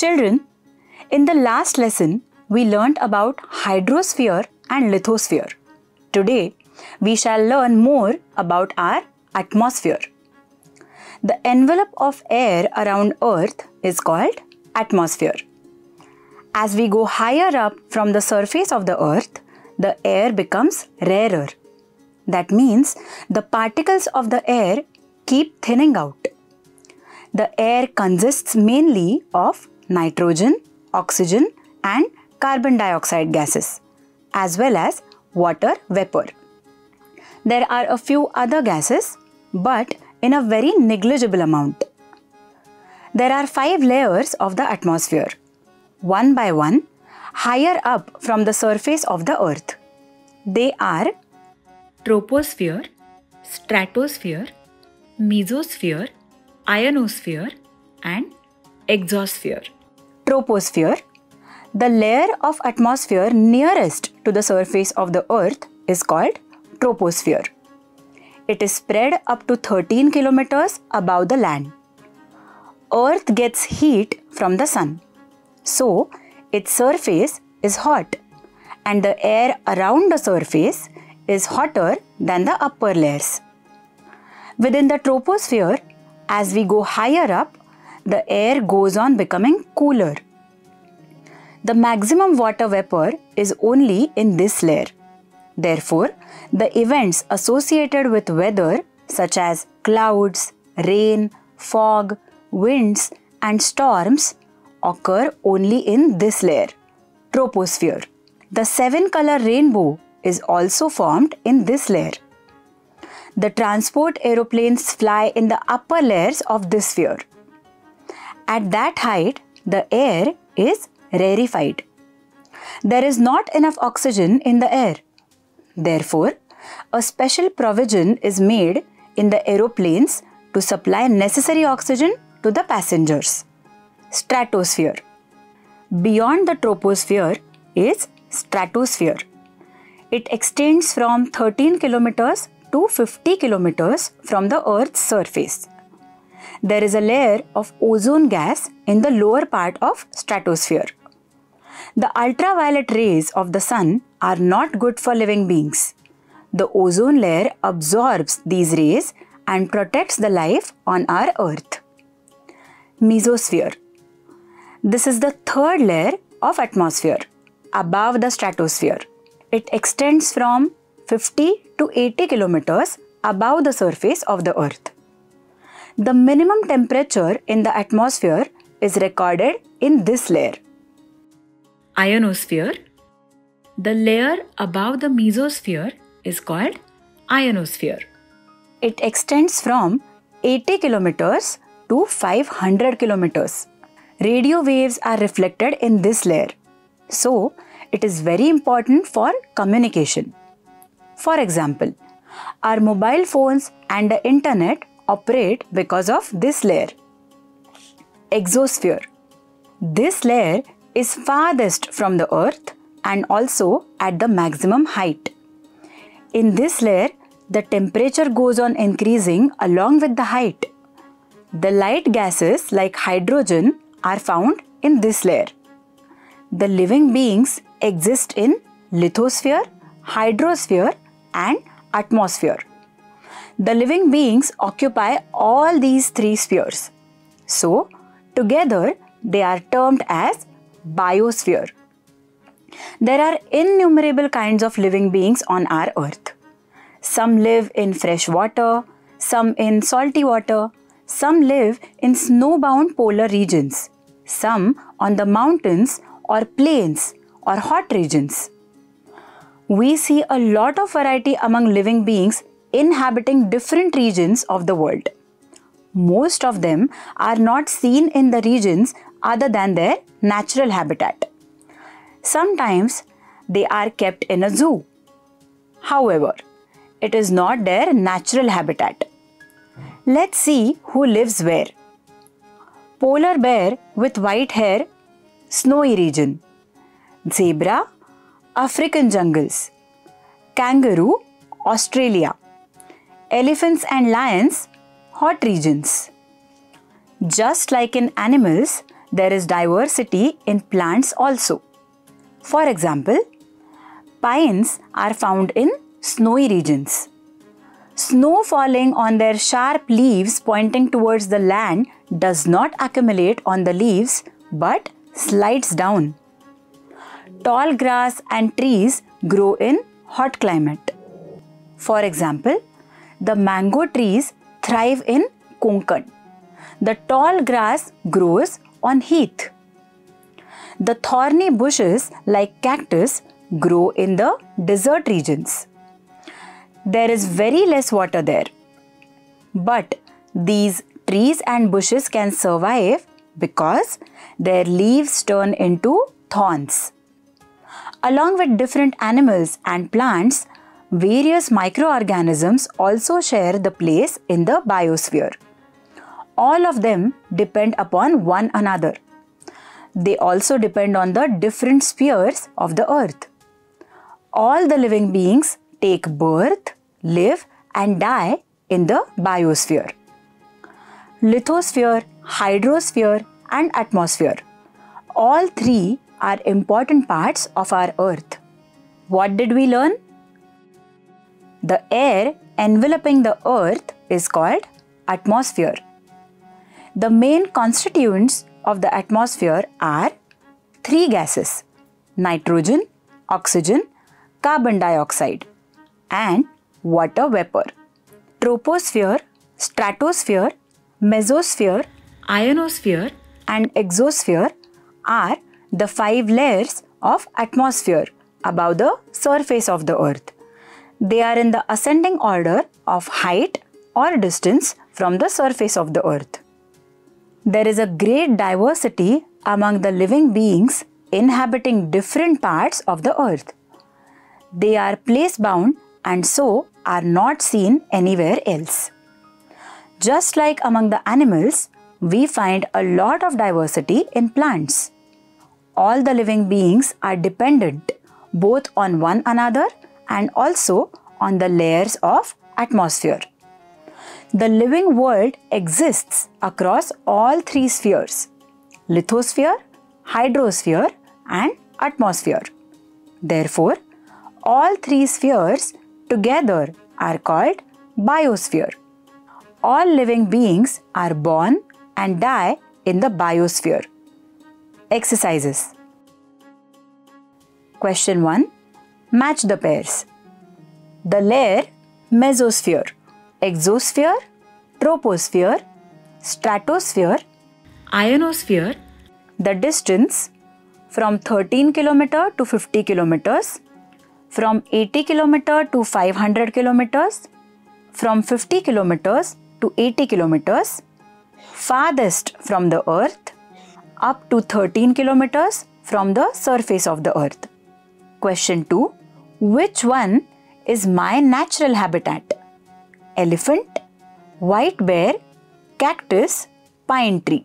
Children, in the last lesson, we learnt about hydrosphere and lithosphere. Today, we shall learn more about our atmosphere. The envelope of air around Earth is called atmosphere. As we go higher up from the surface of the Earth, the air becomes rarer. That means the particles of the air keep thinning out. The air consists mainly of nitrogen, oxygen, and carbon dioxide gases, as well as water vapor. There are a few other gases, but in a very negligible amount. There are 5 layers of the atmosphere, one by one, higher up from the surface of the Earth. They are troposphere, stratosphere, mesosphere, ionosphere, and exosphere. Troposphere, the layer of atmosphere nearest to the surface of the Earth, is called troposphere. It is spread up to 13 kilometers above the land. Earth gets heat from the sun, so its surface is hot, and the air around the surface is hotter than the upper layers. Within the troposphere, as we go higher up, the air goes on becoming cooler. The maximum water vapor is only in this layer. Therefore, the events associated with weather such as clouds, rain, fog, winds, and storms occur only in this layer, troposphere. The 7-color rainbow is also formed in this layer. The transport aeroplanes fly in the upper layers of this sphere. At that height, the air is rarefied. There is not enough oxygen in the air. Therefore, a special provision is made in the aeroplanes to supply necessary oxygen to the passengers. Stratosphere. Beyond the troposphere is stratosphere. It extends from 13 kilometers to 50 kilometers from the Earth's surface. There is a layer of ozone gas in the lower part of stratosphere. The ultraviolet rays of the sun are not good for living beings. The ozone layer absorbs these rays and protects the life on our Earth. Mesosphere. This is the 3rd layer of atmosphere, above the stratosphere. It extends from 50 to 80 kilometers above the surface of the Earth. The minimum temperature in the atmosphere is recorded in this layer. Ionosphere. The layer above the mesosphere is called ionosphere. It extends from 80 kilometers to 500 kilometers. Radio waves are reflected in this layer, so it is very important for communication. For example, our mobile phones and the internet operate because of this layer. Exosphere. This layer is farthest from the Earth and also at the maximum height. In this layer, the temperature goes on increasing along with the height. The light gases like hydrogen are found in this layer. The living beings exist in lithosphere, hydrosphere, and atmosphere. The living beings occupy all these 3 spheres. So, together they are termed as biosphere. There are innumerable kinds of living beings on our Earth. Some live in fresh water, some in salty water, some live in snowbound polar regions, some on the mountains or plains or hot regions. We see a lot of variety among living beings inhabiting different regions of the world. Most of them are not seen in the regions other than their natural habitat. Sometimes they are kept in a zoo. However, it is not their natural habitat. Let's see who lives where. Polar bear with white hair, snowy region. Zebra, African jungles. Kangaroo, Australia. Elephants and lions, hot regions. Just like in animals, there is diversity in plants also. For example, pines are found in snowy regions. Snow falling on their sharp leaves pointing towards the land does not accumulate on the leaves but slides down. Tall grass and trees grow in hot climate. For example, the mango trees thrive in Konkan. The tall grass grows on heath. The thorny bushes like cactus grow in the desert regions. There is very less water there. But these trees and bushes can survive because their leaves turn into thorns. Along with different animals and plants, various microorganisms also share the place in the biosphere. All of them depend upon one another. They also depend on the different spheres of the earth. All the living beings take birth, live and die in the biosphere. Lithosphere, hydrosphere and atmosphere. All three are important parts of our earth. What did we learn? The air enveloping the earth is called atmosphere. The main constituents of the atmosphere are three gases: nitrogen, oxygen, carbon dioxide, and water vapor. Troposphere, stratosphere, mesosphere, ionosphere, and exosphere are the 5 layers of atmosphere above the surface of the earth. They are in the ascending order of height or distance from the surface of the earth. There is a great diversity among the living beings inhabiting different parts of the earth. They are place-bound and so are not seen anywhere else. Just like among the animals, we find a lot of diversity in plants. All the living beings are dependent both on one another and also on the layers of atmosphere. The living world exists across all three spheres: lithosphere, hydrosphere, and atmosphere. Therefore, all three spheres together are called biosphere. All living beings are born and die in the biosphere. Exercises. Question 1. Match the pairs. The layer mesosphere, exosphere, troposphere, stratosphere, ionosphere. The distance from 13 km to 50 km, from 80 km to 500 km, from 50 km to 80 km, farthest from the earth, up to 13 km from the surface of the earth. Question 2. Which one is my natural habitat? Elephant, white bear, cactus, pine tree.